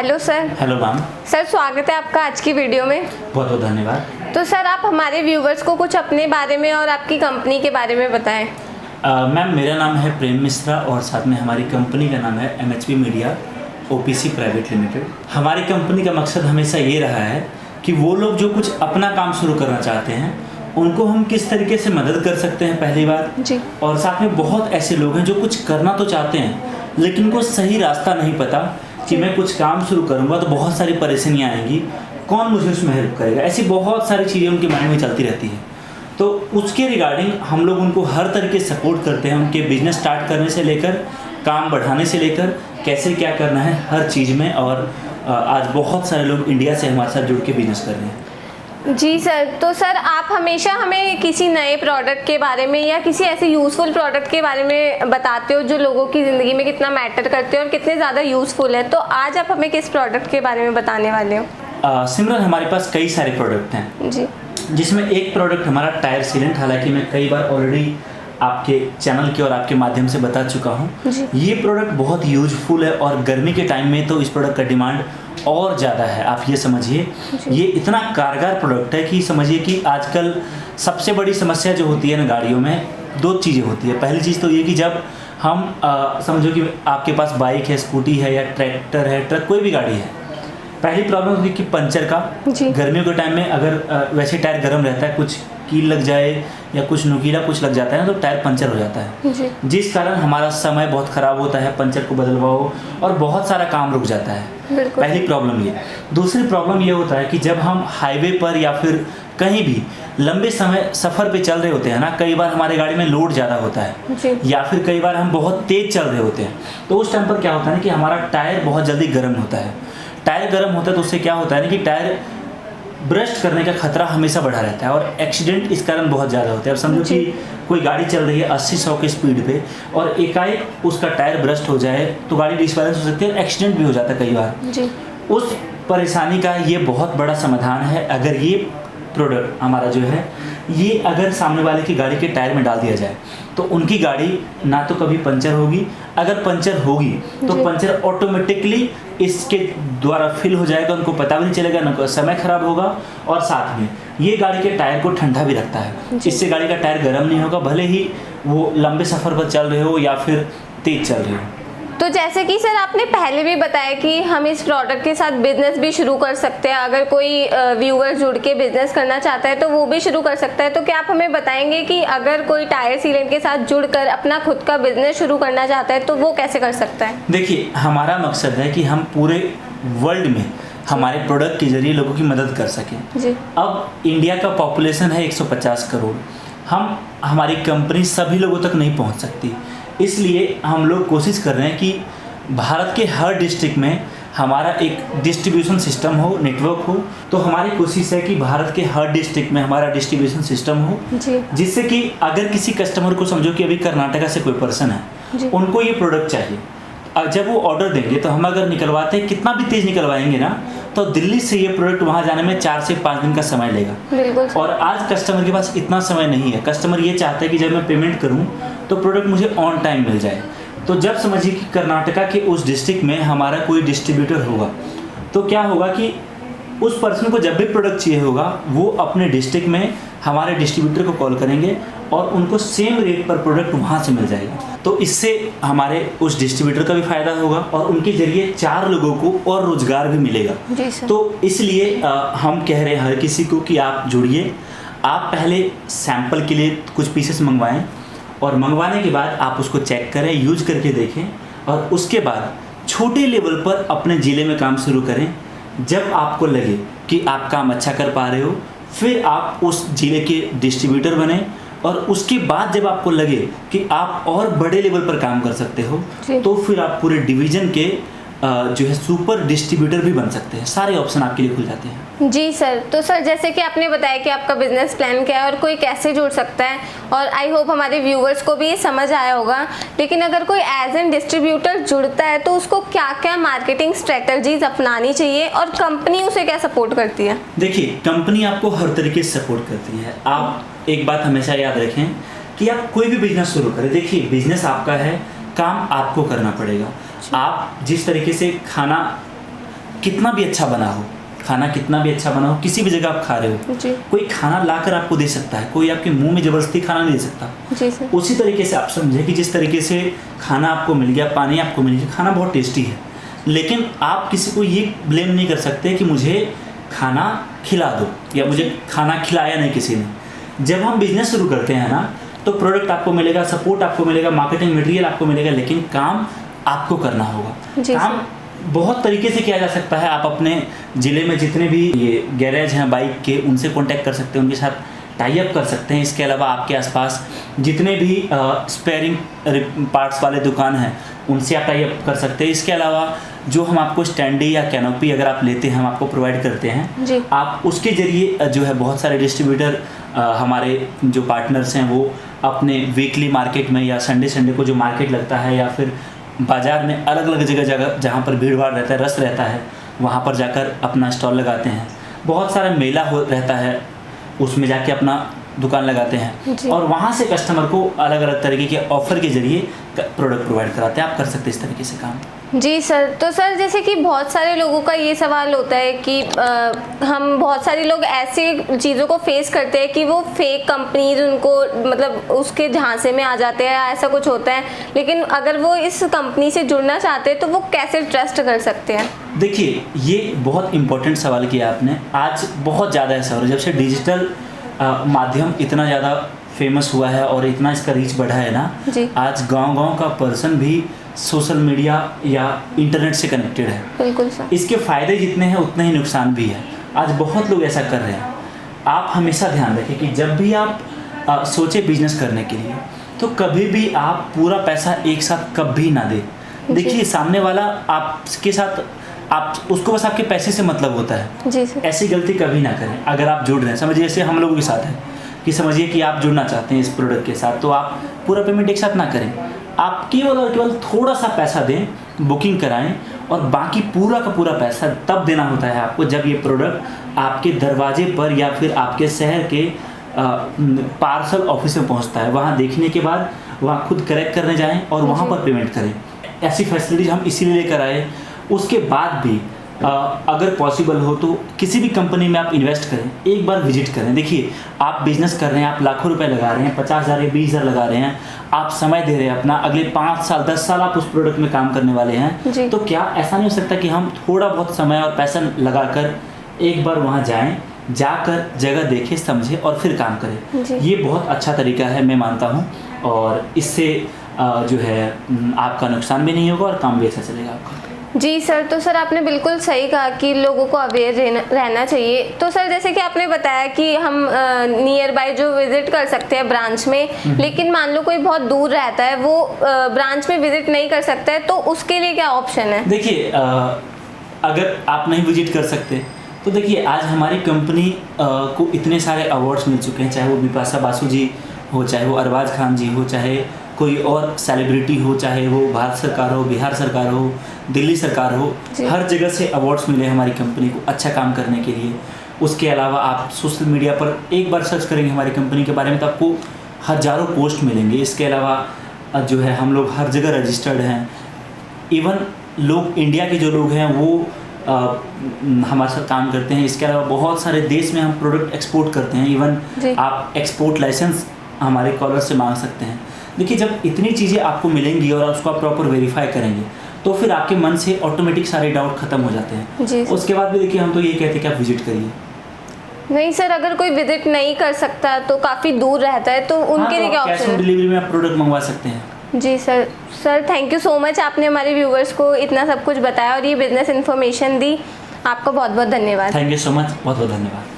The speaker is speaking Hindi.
Hello sir. Hello ma'am. Sir स्वागत है आपका आज की वीडियो में। बहुत बहुत धन्यवाद। तो सर आप हमारे व्यूवर्स को कुछ अपने बारे में और आपकी कंपनी के बारे में बताएं। मैम मेरा नाम है प्रेम मिश्रा और साथ में हमारी कंपनी का नाम है MHP media OPC private limited. हमारी कंपनी का मकसद हमेशा ये रहा है कि वो लोग जो कुछ अपना काम शुरू करना चाहते हैं उनको हम किस तरीके से मदद कर सकते हैं पहली बार जी। और साथ में बहुत ऐसे लोग हैं जो कुछ करना तो चाहते हैं लेकिन उनको सही रास्ता नहीं पता कि मैं कुछ काम शुरू करूंगा तो बहुत सारी परेशानियां आएंगी, कौन मुझे उसमें हेल्प करेगा, ऐसी बहुत सारी चीज़ें उनके माइंड में चलती रहती हैं। तो उसके रिगार्डिंग हम लोग उनको हर तरीके से सपोर्ट करते हैं, उनके बिजनेस स्टार्ट करने से लेकर काम बढ़ाने से लेकर कैसे क्या करना है हर चीज़ में। और आज बहुत सारे लोग इंडिया से हमारे साथ जुड़ के बिजनेस कर रहे हैं। जी सर। तो सर आप हमेशा हमें किसी नए प्रोडक्ट के बारे में या किसी ऐसे यूज़फुल प्रोडक्ट के बारे में बताते हो जो लोगों की ज़िंदगी में कितना मैटर करते हैं और कितने ज़्यादा यूज़फुल है। तो आज आप हमें किस प्रोडक्ट के बारे में बताने वाले हो? सिमरन हमारे पास कई सारे प्रोडक्ट हैं जी, जिसमें एक प्रोडक्ट हमारा टायर सीलेंट, हालांकि मैं कई बार ऑलरेडी आपके चैनल के और आपके माध्यम से बता चुका हूँ। ये प्रोडक्ट बहुत यूजफुल है और गर्मी के टाइम में तो इस प्रोडक्ट का डिमांड और ज़्यादा है। आप ये समझिए ये इतना कारगर प्रोडक्ट है कि समझिए कि आजकल सबसे बड़ी समस्या जो होती है ना गाड़ियों में, दो चीज़ें होती है। पहली चीज़ तो ये कि जब हम समझो कि आपके पास बाइक है, स्कूटी है या ट्रैक्टर है, ट्रक, कोई भी गाड़ी है, पहली प्रॉब्लम होती है कि पंचर का। गर्मियों के टाइम में अगर वैसे टायर गर्म रहता है, कुछ कील लग जाए या कुछ नुकीला कुछ लग जाता है तो टायर पंचर हो जाता है, जिस कारण हमारा समय बहुत ख़राब होता है, पंचर को बदलवाओ और बहुत सारा काम रुक जाता है। पहली प्रॉब्लम ये। दूसरी प्रॉब्लम ये होता है कि जब हम हाईवे पर या फिर कहीं भी लंबे समय सफ़र पे चल रहे होते हैं ना, कई बार हमारे गाड़ी में लोड ज़्यादा होता है या फिर कई बार हम बहुत तेज़ चल रहे होते हैं, तो उस टाइम पर क्या होता है ना कि हमारा टायर बहुत जल्दी गर्म होता है। टायर गर्म होता है तो उससे क्या होता है ना कि टायर ब्रस्ट करने का खतरा हमेशा बढ़ा रहता है और एक्सीडेंट इस कारण बहुत ज़्यादा होते हैं। अब समझो कि कोई गाड़ी चल रही है 80-100 की स्पीड पे और एकाएक उसका टायर ब्रस्ट हो जाए तो गाड़ी डिसबैलेंस हो सकती है और एक्सीडेंट भी हो जाता है कई बार। उस परेशानी का ये बहुत बड़ा समाधान है। अगर ये प्रोडक्ट हमारा जो है ये अगर सामने वाले की गाड़ी के टायर में डाल दिया जाए तो उनकी गाड़ी ना तो कभी पंचर होगी, अगर पंचर होगी तो पंचर ऑटोमेटिकली इसके द्वारा फिल हो जाएगा, उनको पता भी नहीं चलेगा, ना समय खराब होगा और साथ में ये गाड़ी के टायर को ठंडा भी रखता है। इससे गाड़ी का टायर गर्म नहीं होगा, भले ही वो लंबे सफ़र पर चल रहे हो या फिर तेज चल रहे हो। तो जैसे कि सर आपने पहले भी बताया कि हम इस प्रोडक्ट के साथ बिजनेस भी शुरू कर सकते हैं, अगर कोई व्यूअर जुड़ के बिजनेस करना चाहता है तो वो भी शुरू कर सकता है। तो क्या आप हमें बताएंगे कि अगर कोई टायर सीलेंट के साथ जुड़कर अपना खुद का बिजनेस शुरू करना चाहता है तो वो कैसे कर सकता है? देखिए हमारा मकसद है कि हम पूरे वर्ल्ड में हमारे प्रोडक्ट के जरिए लोगों की मदद कर सकें। अब इंडिया का पॉपुलेशन है 150 करोड़। हमारी कंपनी सभी लोगों तक नहीं पहुंच सकती, इसलिए हम लोग कोशिश कर रहे हैं कि भारत के हर डिस्ट्रिक्ट में हमारा एक डिस्ट्रीब्यूशन सिस्टम हो, नेटवर्क हो। तो हमारी कोशिश है कि भारत के हर डिस्ट्रिक्ट में हमारा डिस्ट्रीब्यूशन सिस्टम हो, जिससे कि अगर किसी कस्टमर को समझो कि अभी कर्नाटका से कोई पर्सन है, उनको ये प्रोडक्ट चाहिए, जब वो ऑर्डर देंगे तो हम अगर निकलवाते हैं, कितना भी तेज़ निकलवाएंगे ना, तो दिल्ली से ये प्रोडक्ट वहाँ जाने में 4 से 5 दिन का समय लेगा। और आज कस्टमर के पास इतना समय नहीं है। कस्टमर ये चाहता है कि जब मैं पेमेंट करूँ तो प्रोडक्ट मुझे ऑन टाइम मिल जाए। तो जब समझिए कि कर्नाटका के उस डिस्ट्रिक्ट में हमारा कोई डिस्ट्रीब्यूटर होगा तो क्या होगा कि उस पर्सन को जब भी प्रोडक्ट चाहिए होगा वो अपने डिस्ट्रिक्ट में हमारे डिस्ट्रीब्यूटर को कॉल करेंगे और उनको सेम रेट पर प्रोडक्ट वहाँ से मिल जाएगा। तो इससे हमारे उस डिस्ट्रीब्यूटर का भी फ़ायदा होगा और उनके ज़रिए 4 लोगों को और रोज़गार भी मिलेगा। तो इसलिए हम कह रहे हैं हर किसी को कि आप जुड़िए। आप पहले सैंपल के लिए कुछ पीसेस मंगवाएं और मंगवाने के बाद आप उसको चेक करें, यूज करके देखें और उसके बाद छोटे लेवल पर अपने ज़िले में काम शुरू करें। जब आपको लगे कि आप काम अच्छा कर पा रहे हो फिर आप उस ज़िले के डिस्ट्रीब्यूटर बने और उसके बाद जब आपको लगे कि आप और बड़े लेवल पर काम कर सकते हो तो फिर आप पूरे डिवीज़न के जो है सुपर डिस्ट्रीब्यूटर भी बन सकते हैं। सारे ऑप्शन आपके लिए खुल जाते हैं। जी सर। तो सर जैसे कि आपने बताया कि आपका बिजनेस प्लान क्या है और कोई कैसे जुड़ सकता है, और आई होप हमारे व्यूवर्स को भी ये समझ आया होगा। लेकिन अगर कोई एज एन डिस्ट्रीब्यूटर जुड़ता है तो उसको क्या क्या मार्केटिंग स्ट्रेटजीज अपनानी चाहिए और कंपनी उसे क्या सपोर्ट करती है? देखिए कंपनी आपको हर तरीके से सपोर्ट करती है। आप एक बात हमेशा याद रखें कि आप कोई भी बिजनेस शुरू करें, देखिए बिजनेस आपका है, काम आपको करना पड़ेगा। आप जिस तरीके से खाना कितना भी अच्छा बना हो, खाना कितना भी अच्छा बना हो, किसी भी जगह आप खा रहे हो, जी कोई खाना लाकर आपको दे सकता है, कोई आपके मुंह में ज़बरदस्ती खाना नहीं दे सकता। जी सर। उसी तरीके से आप समझे कि जिस तरीके से खाना आपको मिल गया, पानी आपको मिल गया, खाना बहुत टेस्टी है, लेकिन आप किसी को ये ब्लेम नहीं कर सकते कि मुझे खाना खिला दो या मुझे खाना खिलाया नहीं किसी ने। जब हम बिजनेस शुरू करते हैं ना, तो प्रोडक्ट आपको मिलेगा, सपोर्ट आपको मिलेगा, मार्केटिंग मटेरियल आपको मिलेगा, लेकिन काम आपको करना होगा। जी काम बहुत तरीके से किया जा सकता है। आप अपने ज़िले में जितने भी ये गैरेज हैं बाइक के, उनसे कॉन्टैक्ट कर सकते हैं, उनके साथ टाई अप कर सकते हैं। इसके अलावा आपके आसपास जितने भी स्पेयरिंग पार्ट्स वाले दुकान हैं, उनसे आप टाई अप कर सकते हैं। इसके अलावा जो हम आपको स्टैंडी या कैनोपी अगर आप लेते हैं, हम आपको प्रोवाइड करते हैं, जी। आप उसके ज़रिए जो है बहुत सारे डिस्ट्रीब्यूटर हमारे जो पार्टनर्स हैं वो अपने वीकली मार्केट में या संडे को जो मार्केट लगता है या फिर बाज़ार में अलग अलग जगह जहाँ पर भीड़ भाड़ रहता है, रश रहता है, वहाँ पर जाकर अपना स्टॉल लगाते हैं। बहुत सारा मेला रहता है, उसमें जाके अपना दुकान लगाते हैं जी। और वहाँ से कस्टमर को अलग अलग तरीके के ऑफ़र के ज़रिए प्रोडक्ट प्रोवाइड कराते हैं। आप कर सकते हैं इस तरीके से काम। जी सर। तो सर जैसे कि बहुत सारे लोगों का ये सवाल होता है कि हम बहुत सारे लोग ऐसी चीज़ों को फेस करते हैं कि वो फेक कंपनीज उनको मतलब उसके झांसे में आ जाते हैं, ऐसा कुछ होता है, लेकिन अगर वो इस कंपनी से जुड़ना चाहते हैं तो वो कैसे ट्रस्ट कर सकते हैं? देखिए, ये बहुत इम्पोर्टेंट सवाल किया आपने। आज बहुत ज़्यादा ऐसा हो रहा है, जब से डिजिटल माध्यम इतना ज़्यादा फेमस हुआ है और इतना इसका रीच बढ़ा है ना, जी। आज गांव-गांव का पर्सन भी सोशल मीडिया या इंटरनेट से कनेक्टेड है। बिल्कुल सर। इसके फ़ायदे जितने हैं उतने ही नुकसान भी है। आज बहुत लोग ऐसा कर रहे हैं। आप हमेशा ध्यान रखें कि जब भी आप सोचे बिजनेस करने के लिए, तो कभी भी आप पूरा पैसा एक साथ कभी ना दें। देखिए, सामने वाला आपके साथ, आप उसको बस आपके पैसे से मतलब होता है। जी सर। ऐसी गलती कभी ना करें। अगर आप जुड़ रहे हैं, समझिए जैसे हम लोगों के साथ है कि समझिए कि आप जुड़ना चाहते हैं इस प्रोडक्ट के साथ, तो आप पूरा पेमेंट एक साथ ना करें। आप केवल और केवल थोड़ा सा पैसा दें, बुकिंग कराएं, और बाकी पूरा का पूरा पैसा तब देना होता है आपको जब ये प्रोडक्ट आपके दरवाजे पर या फिर आपके शहर के पार्सल ऑफिस में पहुंचता है। वहां देखने के बाद वहां खुद कलेक्ट करने जाएं और वहां पर पेमेंट करें। ऐसी फैसिलिटीज हम इसीलिए लेकर आए। उसके बाद भी अगर पॉसिबल हो तो किसी भी कंपनी में आप इन्वेस्ट करें, एक बार विजिट करें। देखिए, आप बिजनेस कर रहे हैं, आप लाखों रुपए लगा रहे हैं, 50,000 या 20,000 लगा रहे हैं, आप समय दे रहे हैं अपना, अगले 5 साल 10 साल आप उस प्रोडक्ट में काम करने वाले हैं, तो क्या ऐसा नहीं हो सकता कि हम थोड़ा बहुत समय और पैसा लगाकर एक बार वहाँ जाएं, जाकर जगह देखें, समझें और फिर काम करें? ये बहुत अच्छा तरीका है, मैं मानता हूँ, और इससे जो है आपका नुकसान भी नहीं होगा और काम भी अच्छा चलेगा आपका। जी सर। तो सर आपने बिल्कुल सही कहा कि लोगों को अवेयर रहना चाहिए। तो सर जैसे कि आपने बताया कि हम नियर बाय जो विजिट कर सकते हैं ब्रांच में, लेकिन मान लो कोई बहुत दूर रहता है, वो ब्रांच में विजिट नहीं कर सकता है, तो उसके लिए क्या ऑप्शन है? देखिए, अगर आप नहीं विजिट कर सकते तो देखिए, आज हमारी कंपनी को इतने सारे अवार्ड्स मिल चुके हैं, चाहे वो बिपाशा बासु जी हो, चाहे वो अरबाज खान जी हो, चाहे कोई और सेलिब्रिटी हो, चाहे वो भारत सरकार हो, बिहार सरकार हो, दिल्ली सरकार हो, हर जगह से अवार्ड्स मिले हमारी कंपनी को अच्छा काम करने के लिए। उसके अलावा आप सोशल मीडिया पर एक बार सर्च करेंगे हमारी कंपनी के बारे में तो आपको हज़ारों पोस्ट मिलेंगे। इसके अलावा जो है हम लोग हर जगह रजिस्टर्ड हैं। इवन लोग, इंडिया के जो लोग हैं वो हमारे साथ काम करते हैं। इसके अलावा बहुत सारे देश में हम प्रोडक्ट एक्सपोर्ट करते हैं। इवन आप एक्सपोर्ट लाइसेंस हमारे कॉलर से मांग सकते हैं। देखिए, जब इतनी चीज़ें आपको मिलेंगी और उसको आप प्रॉपर वेरीफाई करेंगे तो फिर आपके मन से ऑटोमेटिक सारे डाउट खत्म हो जाते हैं। जी। उसके बाद भी देखिए, हम तो ये कहते हैं कि आप विजिट करिए। नहीं सर, अगर कोई विजिट नहीं कर सकता तो काफ़ी दूर रहता है, तो उनके लिए क्या कैश ऑप्शन ऑन है? डिलीवरी में आप प्रोडक्ट मंगवा सकते हैं। जी sir. Sir thank you so much, आपने हमारे व्यूवर्स को इतना सब कुछ बताया और ये बिजनेस इन्फॉर्मेशन दी। आपका बहुत बहुत धन्यवाद। थैंक यू सो मच, बहुत बहुत धन्यवाद।